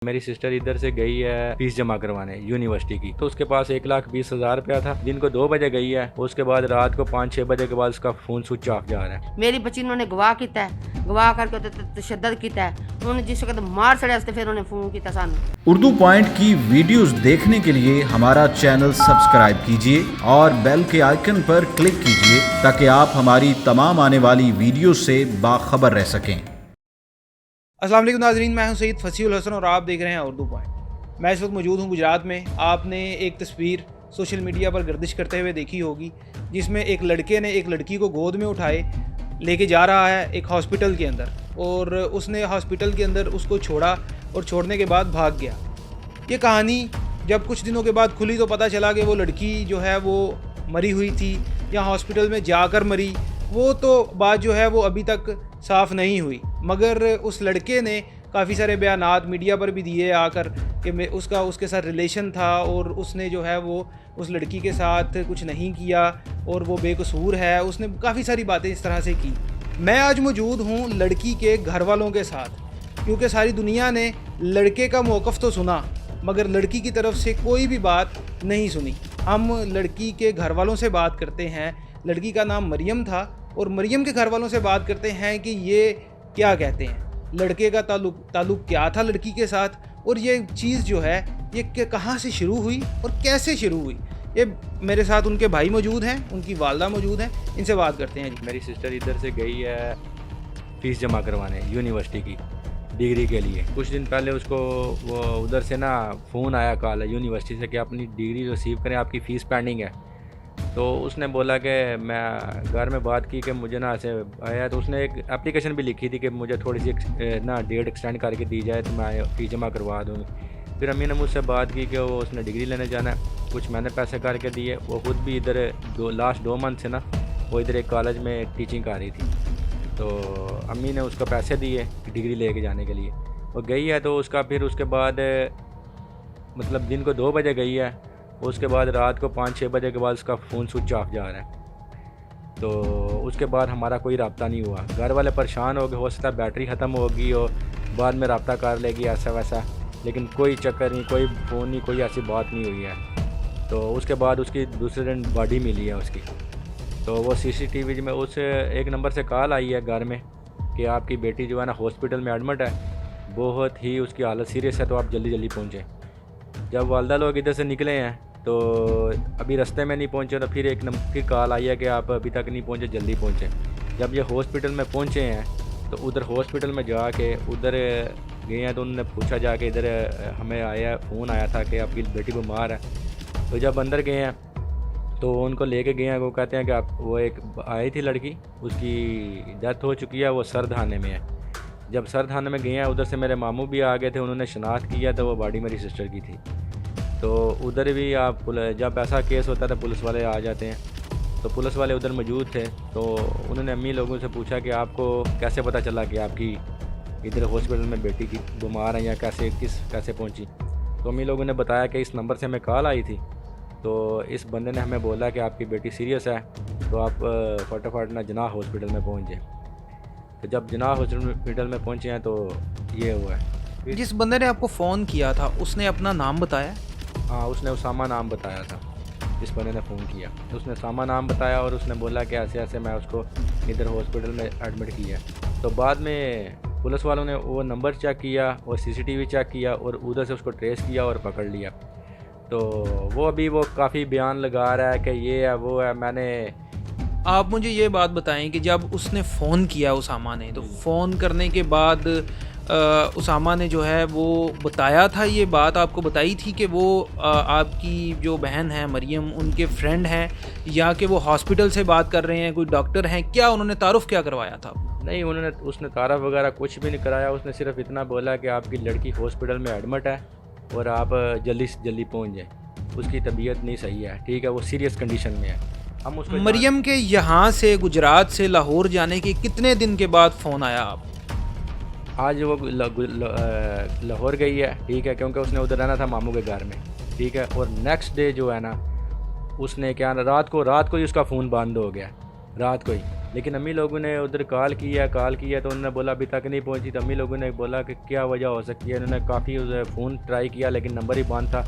मेरी सिस्टर इधर से गई है फीस जमा करवाने यूनिवर्सिटी की, तो उसके पास 1,20,000 रुपया था। दिन को 2 बजे गई है, उसके बाद रात को 5-6 बजे के बाद उसका फोन स्विच ऑफ जा रहा है। मेरी बच्ची उन्होंने गवाह किया है, गवाह करके तशद्दद किया है। उन्होंने जिस वक्त मार छड़िया फिर उन्हें फोन किया सानू। उर्दू पॉइंट की वीडियोस देखने के लिए हमारा चैनल सब्सक्राइब कीजिए और बेल के आइकन पर क्लिक कीजिए ताकि आप हमारी तमाम आने वाली वीडियो से बाखबर रह सकें। अस्सलाम वालेकुम नाज़रीन, मैं हूं सईद फसीउल हसन और आप देख रहे हैं उर्दू पॉइंट। मैं इस वक्त मौजूद हूं गुजरात में। आपने एक तस्वीर सोशल मीडिया पर गर्दिश करते हुए देखी होगी जिसमें एक लड़के ने एक लड़की को गोद में उठाए लेके जा रहा है एक हॉस्पिटल के अंदर, और उसने हॉस्पिटल के अंदर उसको छोड़ा और छोड़ने के बाद भाग गया। ये कहानी जब कुछ दिनों के बाद खुली तो पता चला कि वो लड़की जो है वो मरी हुई थी या हॉस्पिटल में जाकर मरी। वो तो बात जो है वो अभी तक साफ़ नहीं हुई, मगर उस लड़के ने काफ़ी सारे बयानात मीडिया पर भी दिए आकर कि उसके साथ रिलेशन था और उसने जो है वो उस लड़की के साथ कुछ नहीं किया और वो बेकसूर है। उसने काफ़ी सारी बातें इस तरह से की। मैं आज मौजूद हूँ लड़की के घर वालों के साथ, क्योंकि सारी दुनिया ने लड़के का मौक़िफ़ तो सुना मगर लड़की की तरफ से कोई भी बात नहीं सुनी। हम लड़की के घर वालों से बात करते हैं। लड़की का नाम मरियम था और मरियम के घर वालों से बात करते हैं कि ये क्या कहते हैं, लड़के का ताल्लुक़ क्या था लड़की के साथ, और ये चीज़ जो है ये कहाँ से शुरू हुई और कैसे शुरू हुई। ये मेरे साथ उनके भाई मौजूद हैं, उनकी वालदा मौजूद हैं, इनसे बात करते हैं। मेरी सिस्टर इधर से गई है फीस जमा करवाने यूनिवर्सिटी की डिग्री के लिए। कुछ दिन पहले उसको वो उधर से ना फ़ोन आया कॉल यूनिवर्सिटी से कि अपनी डिग्री रिसीव करें, आपकी फ़ीस पेंडिंग है। तो उसने बोला कि मैं घर में बात की कि मुझे ना ऐसे आया, तो उसने एक एप्लीकेशन भी लिखी थी कि मुझे थोड़ी सी ना डेट एक्सटेंड करके दी जाए तो मैं फ़ीस जमा करवा दूँगी। फिर अम्मी ने मुझसे बात की कि वो उसने डिग्री लेने जाना है, कुछ मैंने पैसे करके दिए। वो खुद भी इधर लास्ट 2 मंथ से ना वो इधर एक कॉलेज में टीचिंग कर रही थी, तो अम्मी ने उसको पैसे दिए डिग्री लेके जाने के लिए। वो गई है तो उसका फिर उसके बाद मतलब दिन को 2 बजे गई है, उसके बाद रात को 5-6 बजे के बाद उसका फ़ोन स्विच ऑफ जा रहा है। तो उसके बाद हमारा कोई रब्ता नहीं हुआ। घर वाले परेशान हो गए, हो सकता है बैटरी ख़त्म होगी और बाद में रब्ता कर लेगी ऐसा वैसा, लेकिन कोई चक्कर नहीं, कोई फ़ोन नहीं, कोई ऐसी बात नहीं हुई है। तो उसके बाद उसकी दूसरे दिन बॉडी मिली है उसकी। तो वो CCTV में उस एक नंबर से कॉल आई है घर में कि आपकी बेटी जो है ना हॉस्पिटल में एडमिट है, बहुत ही उसकी हालत सीरियस है, तो आप जल्दी जल्दी पहुँचें। जब वालदा लोग इधर से निकले हैं तो अभी रास्ते में नहीं पहुंचे, तो फिर कॉल आई है कि आप अभी तक नहीं पहुंचे, जल्दी पहुंचे। जब ये हॉस्पिटल में पहुंचे हैं तो उधर हॉस्पिटल में जाके उधर गए हैं तो उन्होंने पूछा जाके इधर हमें फ़ोन आया था कि आपकी बेटी बीमार है। तो जब अंदर गए हैं तो उनको लेके गए हैं। वो कहते हैं कि आप वो एक आई थी लड़की, उसकी डेथ हो चुकी है, वो सरधाने में है। जब सरधाने में गए हैं उधर से मेरे मामू भी आ गए थे, उन्होंने शनाख्त किया तो वो बॉडी मेरी सिस्टर की थी। तो उधर भी जब ऐसा केस होता है तो पुलिस वाले आ जाते हैं, तो पुलिस वाले उधर मौजूद थे। तो उन्होंने अम्मी लोगों से पूछा कि आपको कैसे पता चला कि आपकी इधर हॉस्पिटल में बेटी की बीमार है या कैसे पहुंची। तो अम्मी लोगों ने बताया कि इस नंबर से हमें कॉल आई थी, तो इस बंदे ने हमें बोला कि आपकी बेटी सीरियस है, तो आप फटाफट ना जनाह हॉस्पिटल में पहुँच जाए। तो जब जनाह हॉस्पिटल में पहुँचे हैं तो ये हुआ है। जिस बंदे ने आपको फ़ोन किया था उसने अपना नाम बताया? हाँ, उसने उसामा नाम बताया था। जिस बंदे ने फ़ोन किया उसने उसामा नाम बताया और उसने बोला कि ऐसे ऐसे मैं उसको इधर हॉस्पिटल में एडमिट किया। तो बाद में पुलिस वालों ने वो नंबर चेक किया और CCTV चेक किया और उधर से उसको ट्रेस किया और पकड़ लिया। तो वो अभी वो काफ़ी बयान लगा रहा है कि ये है वो है। आप मुझे ये बात बताएं कि जब उसने फ़ोन किया उसामा ने, तो फ़ोन करने के बाद उसामा ने जो है वो बताया था, ये बात आपको बताई थी कि वो आपकी जो बहन है मरियम उनके फ्रेंड हैं या कि वो हॉस्पिटल से बात कर रहे हैं, कोई डॉक्टर हैं? क्या उन्होंने तारुफ क्या करवाया था? नहीं, उसने तारफ़ वगैरह कुछ भी नहीं कराया। उसने सिर्फ इतना बोला कि आपकी लड़की हॉस्पिटल में एडमिट है और आप जल्दी से जल्दी पहुँच जाएँ, उसकी तबीयत नहीं सही है, ठीक है, वो सीरियस कंडीशन में है। हम उसको मरियम के यहाँ से गुजरात से लाहौर जाने के कितने दिन के बाद फ़ोन आया आप? आज वो लाहौर गई है, ठीक है, क्योंकि उसने उधर रहना था मामू के घर में, ठीक है। और नेक्स्ट डे जो है ना उसने क्या रात को ही उसका फ़ोन बंद हो गया, रात को ही। लेकिन अम्मी लोगों ने उधर कॉल किया तो उन्होंने बोला अभी तक नहीं पहुंची। तो अम्मी लोगों ने बोला कि क्या वजह हो सकती है। उन्होंने काफ़ी फ़ोन ट्राई किया लेकिन नंबर ही बंद था।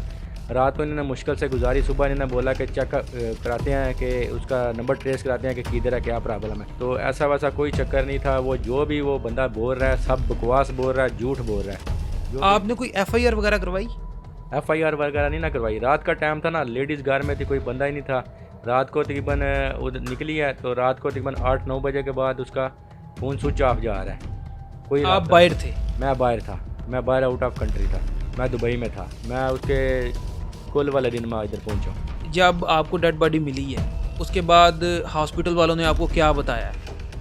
रात को इन्होंने मुश्किल से गुजारी, सुबह इन्होंने बोला कि चेक कराते हैं कि उसका नंबर ट्रेस कराते हैं कि किधर है, क्या प्रॉब्लम है। तो ऐसा वैसा कोई चक्कर नहीं था। वो जो भी वो बंदा बोल रहा है सब बकवास बोल रहा है, झूठ बोल रहा है। आपने कोई FIR वगैरह करवाई? FIR वगैरह नहीं ना करवाई। रात का टाइम था ना, लेडीज़ घर में थी, कोई बंदा ही नहीं था। रात को तकरीबन उधर निकली है तो रात को तकरीबन 8-9 बजे के बाद उसका फ़ोन स्विच ऑफ जा रहा है। कोई आप बाहर थे? मैं बाहर था, मैं बाहर आउट ऑफ कंट्री था, मैं दुबई में था। मैं उसके कुल वाले दिन में इधर पहुंचा। जब आपको डेड बॉडी मिली है उसके बाद हॉस्पिटल वालों ने आपको क्या बताया?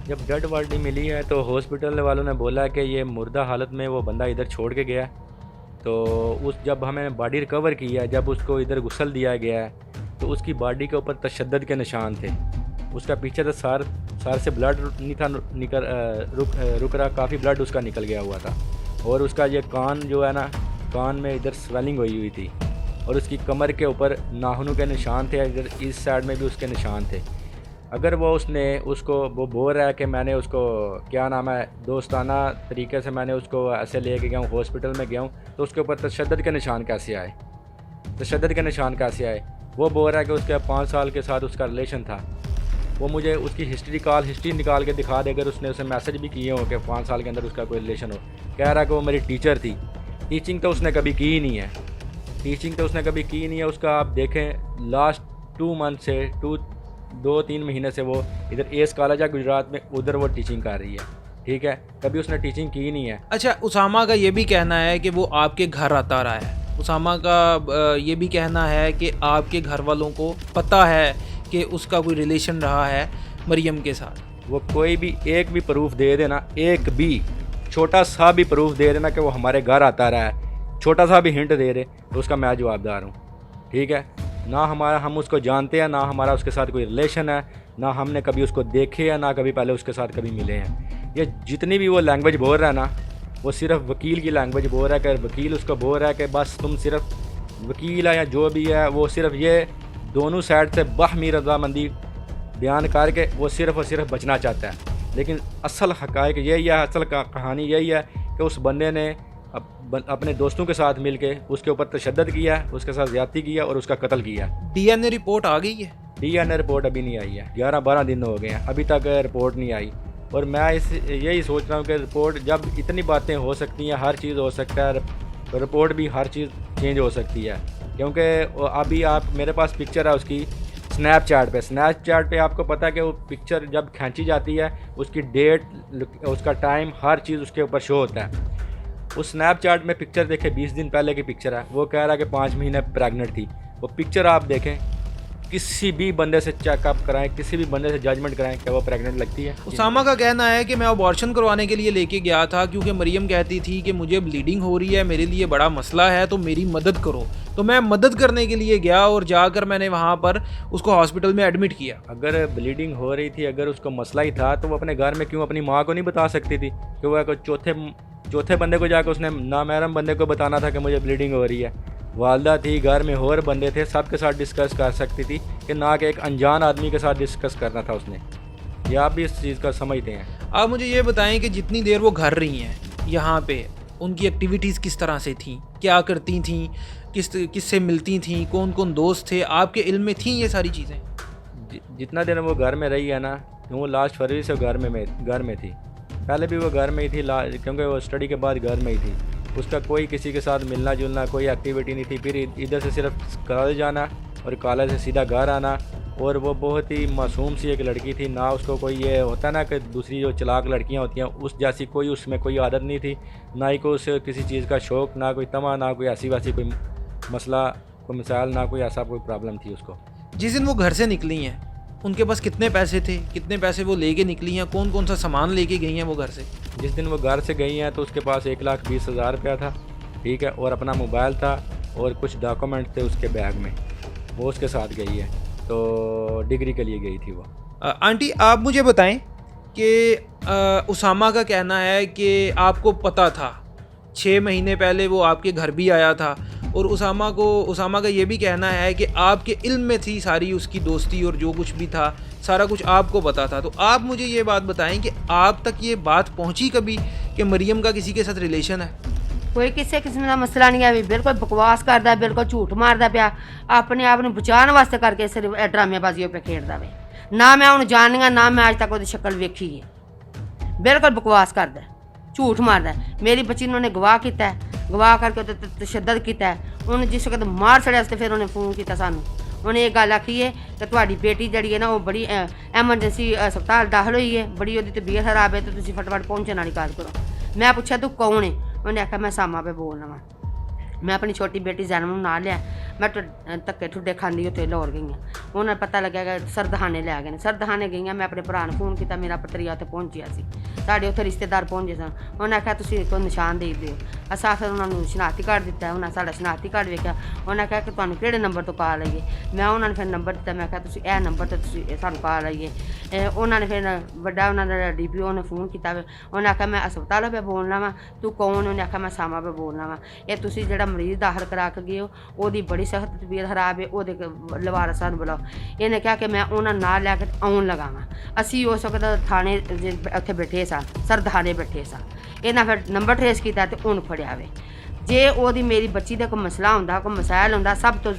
जब डेड बॉडी मिली है तो हॉस्पिटल वालों ने बोला कि ये मुर्दा हालत में वो बंदा इधर छोड़ के गया। तो जब हमें बॉडी रिकवर की है, जब उसको इधर गुस्ल दिया गया है तो उसकी बॉडी के ऊपर तशद्दुद के निशान थे। उसका पीछे तो सार से ब्लड नहीं था रुक रहा, काफ़ी ब्लड उसका निकल गया हुआ था। और उसका ये कान जो है ना, कान में इधर स्वेलिंग हुई थी। और उसकी कमर के ऊपर नाखूनों के निशान थे, इधर इस साइड में भी उसके निशान थे। अगर वो बोल रहा है कि मैंने उसको क्या नाम है दोस्ताना तरीके से मैंने उसको ऐसे लेके गया हूँ, हॉस्पिटल में गया हूँ, तो उसके ऊपर तशद्दुद के निशान कैसे आए? तशद्दुद के निशान कैसे आए? वो बोल रहा है कि उसके 5 साल के साथ उसका रिलेशन था। वो मुझे उसकी हिस्ट्री निकाल के दिखा दे, अगर उसने उसे मैसेज भी किए हो कि 5 साल के अंदर उसका कोई रिलेशन हो। कह रहा है कि वो मेरी टीचर थी। टीचिंग तो उसने कभी की ही नहीं है, उसका आप देखें लास्ट 2 मंथ से 2-3 महीने से वो इधर एस कॉलेज है गुजरात में, उधर वो टीचिंग कर रही है। ठीक है, कभी उसने टीचिंग की नहीं है। अच्छा, उसामा का ये भी कहना है कि वो आपके घर आता रहा है। उसामा का ये भी कहना है कि आपके घर वालों को पता है कि उसका कोई रिलेशन रहा है मरियम के साथ। वो कोई भी एक भी प्रूफ दे देना, एक भी छोटा सा भी प्रूफ दे देना कि वो हमारे घर आता रहा है, छोटा सा भी हिंट दे दे तो उसका मैं जवाबदार हूँ। ठीक है, ना हम उसको जानते हैं, ना हमारा उसके साथ कोई रिलेशन है, ना हमने कभी उसको देखे है, ना कभी पहले उसके साथ कभी मिले हैं। ये जितनी भी वो लैंग्वेज बोल रहा है ना, वो सिर्फ वकील की लैंग्वेज बोल रहा है कि वकील उसको बोल रहा है कि बस तुम सिर्फ वकील है या जो भी है, वो सिर्फ ये दोनों साइड से बाहमी रजामंदी बयान करके वो सिर्फ और सिर्फ बचना चाहता है। लेकिन असल हक़ाइक़ यही है, असल कहानी यही है कि उस बंदे ने अपने दोस्तों के साथ मिलके उसके ऊपर तशद्दुद किया, उसके साथ ज़्यादती किया और उसका कत्ल किया। DNA रिपोर्ट आ गई है? DNA रिपोर्ट अभी नहीं आई है, 11-12 दिन हो गए हैं, अभी तक रिपोर्ट नहीं आई। और मैं यही सोच रहा हूँ कि रिपोर्ट, जब इतनी बातें हो सकती हैं, हर चीज़ हो सकता है, रिपोर्ट भी हर चीज़ चेंज हो सकती है। क्योंकि अभी आप मेरे पास पिक्चर है उसकी स्नैपचैट पे आपको पता है कि वो पिक्चर जब खींची जाती है उसकी डेट, उसका टाइम, हर चीज़ उसके ऊपर शो होता है। उस स्नैपचैट में पिक्चर देखें, 20 दिन पहले की पिक्चर है, वो कह रहा है कि 5 महीने प्रेग्नेंट थी। वो पिक्चर आप देखें, किसी भी बंदे से चेकअप कराएं, किसी भी बंदे से जजमेंट कराएं कि वो प्रेग्नेंट लगती है। उसामा का कहना है कि मैं अबॉर्शन करवाने के लिए लेके गया था क्योंकि मरियम कहती थी कि मुझे ब्लीडिंग हो रही है, मेरे लिए बड़ा मसला है, तो मेरी मदद करो। तो मैं मदद करने के लिए गया और जाकर मैंने वहाँ पर उसको हॉस्पिटल में एडमिट किया। अगर ब्लीडिंग हो रही थी, अगर उसको मसला ही था, तो वो अपने घर में क्यों अपनी माँ को नहीं बता सकती थी? कि वो चौथे बंदे को जाकर उसने नामहरम बंदे को बताना था कि मुझे ब्लीडिंग हो रही है। वालदा थी, घर में और बंदे थे, सबके साथ डिस्कस कर सकती थी कि ना कि एक अनजान आदमी के साथ डिस्कस करना था उसने। ये आप भी इस चीज़ का समझते हैं? आप मुझे ये बताएं कि जितनी देर वो घर रही हैं यहाँ पे, उनकी एक्टिविटीज़ किस तरह से थी, क्या करती थी, किससे मिलती थी, कौन कौन दोस्त थे, आपके इल्म में थी ये सारी चीज़ें? जितना दिन वो घर में रही है ना, वो लास्ट फरवरी से घर में थी। पहले भी वो घर में ही थी, क्योंकि वो स्टडी के बाद घर में ही थी। उसका कोई किसी के साथ मिलना जुलना, कोई एक्टिविटी नहीं थी। फिर इधर से सिर्फ कॉलेज जाना और कॉलेज से सीधा घर आना। और वो बहुत ही मासूम सी एक लड़की थी, ना उसको कोई ये होता ना कि दूसरी जो चलाक लड़कियां होती हैं उस जैसी कोई उसमें कोई आदत नहीं थी, ना ही कोई उसे किसी चीज़ का शौक़, ना कोई तमा, ना कोई ऐसी वैसी कोई मसला, कोई मिसाल, ना कोई ऐसा कोई प्रॉब्लम थी उसको। जिस दिन वो घर से निकली हैं उनके पास कितने पैसे थे, कितने पैसे वो लेके निकली हैं, कौन कौन सा सामान लेके गई हैं वो घर से? जिस दिन वो घर से गई हैं तो उसके पास 1,20,000 रुपया था। ठीक है, और अपना मोबाइल था और कुछ डॉक्यूमेंट थे उसके बैग में, वो उसके साथ गई है। तो डिग्री के लिए गई थी वो। आंटी, आप मुझे बताएं कि उसामा का कहना है कि आपको पता था 6 महीने पहले वो आपके घर भी आया था और उसामा का ये भी कहना है कि आपके इल्म में थी सारी उसकी दोस्ती और जो कुछ भी था सारा कुछ आपको पता था। तो आप मुझे ये बात बताएं कि आप तक ये बात पहुंची कभी कि मरियम का किसी के साथ रिलेशन है? कोई किसी किस्म का मसला नहीं है, भी बिल्कुल बकवास करता, बिल्कुल झूठ मारता पिया, अपने आप ਨੂੰ ਬਚਾਉਣ ਵਾਸਤੇ ਕਰਕੇ ਸਿਰਫ ਡਰਾਮੇਬਾਜ਼ੀਆਂ पे ਖੇਡਦਾ ਵੇ। ਨਾ ਮੈਂ ਉਹਨੂੰ ਜਾਣੀਆਂ, ਨਾ ਮੈਂ ਅੱਜ ਤੱਕ ਉਹਦੀ ਸ਼ਕਲ ਵੇਖੀ ਹੈ। ਬਿਲਕੁਲ ਬਕਵਾਸ ਕਰਦਾ, ਝੂਠ ਮਾਰਦਾ। ਮੇਰੀ ਬੱਚੀ ਨੂੰ ਉਹਨੇ ਗਵਾਹ ਕੀਤਾ ਹੈ, ਗਵਾਹ ਕਰਕੇ ਉਹਦੇ ਤੇ ਤਸ਼ੱਦਦ ਕੀਤਾ ਹੈ। ਉਹਨੂੰ ਜਿਸ ਵਕਤ ਮਾਰ ਛੜਿਆ ਤੇ ਫਿਰ ਉਹਨੇ ਫੋਨ ਕੀਤਾ ਸਾਨੂੰ। ਉਹਨੇ ਇਹ ਗੱਲ ਆਖੀ ਹੈ ਕਿ ਤੁਹਾਡੀ ਬੇਟੀ ਜਿਹੜੀ ਹੈ ਨਾ ਉਹ ਬੜੀ ਐਮਰਜੈਂਸੀ ਹਸਪਤਾਲ ਦਾਖਲ ਹੋਈ ਹੈ, ਬੜੀ ਉਹਦੀ ਤਬੀਅਤ ਖਰਾਬ ਹੈ ਤੇ ਤੁਸੀਂ ਫਟਾਫਟ ਪਹੁੰਚਣ ਵਾਲੀ ਗੱਲ ਕਰੋ। ਮੈਂ ਪੁੱਛਿਆ ਤੂੰ ਕੌਣ ਹੈ? ਉਹਨੇ ਆਖਿਆ ਮੈਂ ਸਾਮਾ पे बोलना वा। मैं अपनी छोटी बेटी जैनब ਨੂੰ ਨਾਲ ਲਿਆ, ਮੈਂ ਧੱਕੇ ਠੁੱਡੇ ਖਾਂਦੀ ਉੱਥੇ ਲਾਹੌਰ ਗਈ ਹਾਂ। ਉਹਨਾਂ ਨੂੰ ਪਤਾ ਲੱਗਿਆ ਕਿ ਸਰਦਹਾਨੇ ਲੈ ਗਏ ਨੇ। ਸਰਦਹਾਨੇ ਗਈਆਂ, ਮੈਂ ਆਪਣੇ ਭਰਾ ਨੂੰ ਫੋਨ ਕੀਤਾ, ਮੇਰਾ ਪਤਰੀਆ ਉੱਥੇ ਪਹੁੰਚਿਆ ਸੀ, ਸਾਡੇ ਉੱਥੇ ਰਿਸ਼ਤੇਦਾਰ ਪਹੁੰਚੇ ਸਨ। ਉਹਨੇ ਆਖਿਆ ਤੁਸੀਂ ਕੋਈ ਨਿਸ਼ਾਨ ਦੇ ਦਿਓ। ਅਸਾਂ ਫਿਰ ਉਹਨਾਂ ਨੂੰ ਸ਼ਨਾਖਤੀ ਕਾਰਡ ਦਿੱਤਾ, ਉਹਨਾਂ ਸਾਡਾ ਸ਼ਨਾਖਤੀ ਕਾਰਡ ਵੇਖਿਆ। ਉਹਨਾਂ ਆਖਿਆ ਕਿ ਤੁਹਾਨੂੰ ਕਿਹੜੇ ਨੰਬਰ ਤੋਂ ਕਾਲ ਆਈਏ। ਮੈਂ ਉਹਨਾਂ ਨੂੰ ਫਿਰ ਨੰਬਰ ਦਿੱਤਾ, ਮੈਂ ਕਿਹਾ ਤੁਸੀਂ ਇਹ ਨੰਬਰ ਤੋਂ ਤੁਸੀਂ ਸਾਨੂੰ ਕਾਲ ਆਈਏ। ਉਹਨਾਂ ਨੇ ਫਿਰ ਵੱਡਾ ਉਹਨਾਂ ਦਾ DPO ਨੇ ਫੋਨ ਕੀਤਾ। ਉਹਨੇ ਆਖਿਆ ਮੈਂ ਹਸਪਤਾਲ पे बोलना वा, ਤੂੰ ਕੌਣ? ਉਹਨੇ ਆਖਿਆ ਮੈਂ ਸਾਮਾ पे बोलना वा। ਇਹ ਤੁਸੀਂ ਜਿਹੜਾ ਮਰੀਜ਼ ਦਾਖਲ ਕਰਾ ਕੇ ਗਏ ਹੋ ਉਹਦੀ ਬੜੀ ਸਖਤ ਤਬੀਅਤ ਖਰਾਬ ਹੈ, ਉਹਦੇ ਲਵਾਰਸਾਂ ਨੂੰ ਬੁਲਾਓ। ਇਹਨੇ ਕਿਹਾ ਕਿ ਮੈਂ ਉਹਨਾਂ ਨਾਲ ਲੈ ਕੇ ਆਉਣ ਲਗਾਵਾਂ। ਅਸੀਂ ਉਸ ਵਕਤ ਥਾਣੇ ਉੱਥੇ ਬੈਠੇ ਸਾਂ, ਸਰਦਾਨੇ ਬੈਠੇ ਸਾਂ। ਇਹਨਾਂ ਫਿਰ ਨੰਬਰ ਟਰੇਸ ਕੀਤਾ ਤੇ ਉਹਨੂੰ ਫੜਿਆ ਵੇ। ਜੇ ਉਹਦੀ ਮੇਰੀ ਬੱਚੀ ਦਾ ਕੋਈ ਮਸਲਾ ਹੁੰਦਾ, ਕੋਈ ਮਸਾਇਲ ਹੁੰਦਾ, ਸਭ ਤੋਂ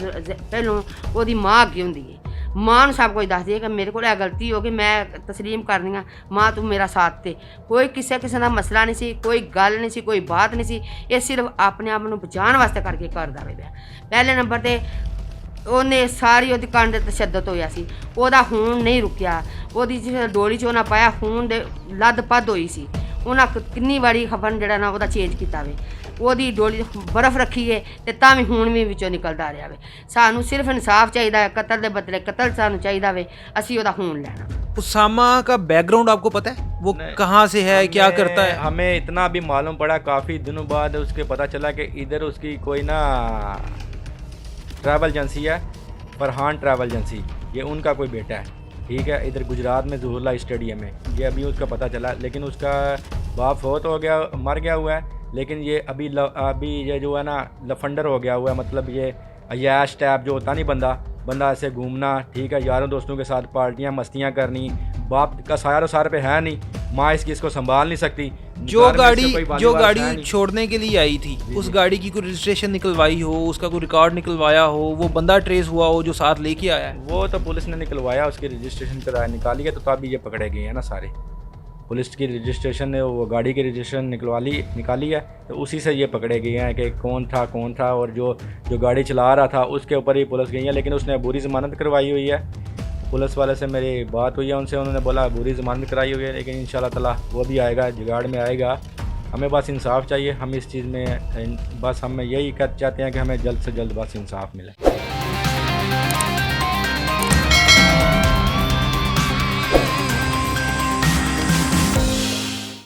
ਪਹਿਲੋਂ ਉਹਦੀ ਮਾਂ ਅੱਗੇ ਹੁੰਦੀ ਹੈ। ਮਾਂ ਨੂੰ ਸਭ ਕੁਝ ਦੱਸਦੀ ਹੈ ਕਿ ਮੇਰੇ ਕੋਲ ਇਹ ਗਲਤੀ ਹੋ ਗਈ, ਮੈਂ ਤਸਲੀਮ ਕਰਨੀ ਆ, ਮਾਂ ਤੂੰ ਮੇਰਾ ਸਾਥ ਤੇ। ਕੋਈ ਕਿਸੇ ਦਾ ਮਸਲਾ ਨਹੀਂ ਸੀ, ਕੋਈ ਗੱਲ ਨਹੀਂ ਸੀ, ਕੋਈ ਬਾਤ ਨਹੀਂ ਸੀ। ਇਹ ਸਿਰਫ ਆਪਣੇ ਆਪ ਨੂੰ ਬਚਾਉਣ ਵਾਸਤੇ ਕਰਕੇ ਕਰਦਾ ਵੇ। ਪਹਿਲੇ ਨੰਬਰ ਤੇ ਉਹਨੇ ਸਾਰੀ ਉਹਦੀ ਕੰਨ ਦੇ ਤਸ਼ੱਦਦ ਹੋਇਆ ਸੀ, ਉਹਦਾ ਖੂਨ ਨਹੀਂ ਰੁਕਿਆ। ਉਹਦੀ ਜਿਸ ਡੋਲੀ 'ਚ ਉਹਨਾਂ ਪਾਇਆ ਖੂਨ ਦੇ ਲੱਦ ਪੱਦ ਹੋਈ ਸੀ। ਉਹਨਾਂ ਕਿੰਨੀ ਵਾਰੀ ਖਬਰ ਜਿਹੜਾ ਨਾ ਉਹਦਾ ਚੇਂਜ ਕੀਤਾ ਵੇ। ਉਹਦੀ ਡੋਲੀ ਬਰਫ਼ ਰੱਖੀ ਹੈ ਤੇ ਤਾਂ ਵੀ ਖੂਨ ਵੀ ਵਿੱਚੋਂ ਨਿਕਲਦਾ ਰਿਹਾ ਵੇ। ਸਾਨੂੰ ਸਿਰਫ ਇਨਸਾਫ ਚਾਹੀਦਾ ਹੈ, ਕਤਲ ਦੇ ਬਦਲੇ ਕਤਲ ਸਾਨੂੰ ਚਾਹੀਦਾ ਵੇ। ਅਸੀਂ ਉਹਦਾ ਖੂਨ ਲੈਣਾ। उसामा का बैकग्राउंड आपको पता है? वो कहाँ से है, क्या करता है? हमें इतना भी मालूम पड़ा काफ़ी दिनों बाद उसके पता चला कि इधर उसकी कोई ना ट्रैवल एजेंसी है, फरहान ट्रैवल एजेंसी, ये उनका कोई बेटा है, ठीक है, इधर गुजरात में ज़हूरुल्लाह स्टेडियम में। ये अभी उसका पता चला, लेकिन उसका बाप फौत हो गया, मर गया हुआ है। लेकिन ये अभी ये जो है ना लफंडर हो गया हुआ है, मतलब ये अयाश टाइप जो होता नहीं बंदा ऐसे घूमना, ठीक है, यारों दोस्तों के साथ पार्टियां मस्तियां करनी। बाप का साया तो सारे पे है नहीं, माँ इसको संभाल नहीं सकती। जो घर में इससे कोई गाड़ी वालीवाल है नहीं। छोड़ने के लिए आई थी, उस गाड़ी की कोई रजिस्ट्रेशन निकलवाई हो, उसका कोई रिकॉर्ड निकलवाया हो, वो बंदा ट्रेस हुआ हो जो साथ लेके आया है? वो तो पुलिस ने निकलवाया, उसकी रजिस्ट्रेशन कराया निकाली है, तो तभी ये पकड़े गए हैं ना सारे। पुलिस की रजिस्ट्रेशन ने वो गाड़ी की रजिस्ट्रेशन निकाली है, तो उसी से ये पकड़े गए हैं कि कौन था। और जो गाड़ी चला रहा था उसके ऊपर ही पुलिस गई है, लेकिन उसने बुरी ज़मानत करवाई हुई है। पुलिस वाले से मेरी बात हुई है उनसे, उन्होंने बोला बुरी ज़मानत कराई हुई है, लेकिन इंशाल्लाह ताला वो भी आएगा, जुगाड़ में आएगा। हमें बस इंसाफ चाहिए, हम इस चीज़ में बस हम यही चाहते हैं कि हमें जल्द से जल्द बस इंसाफ मिले।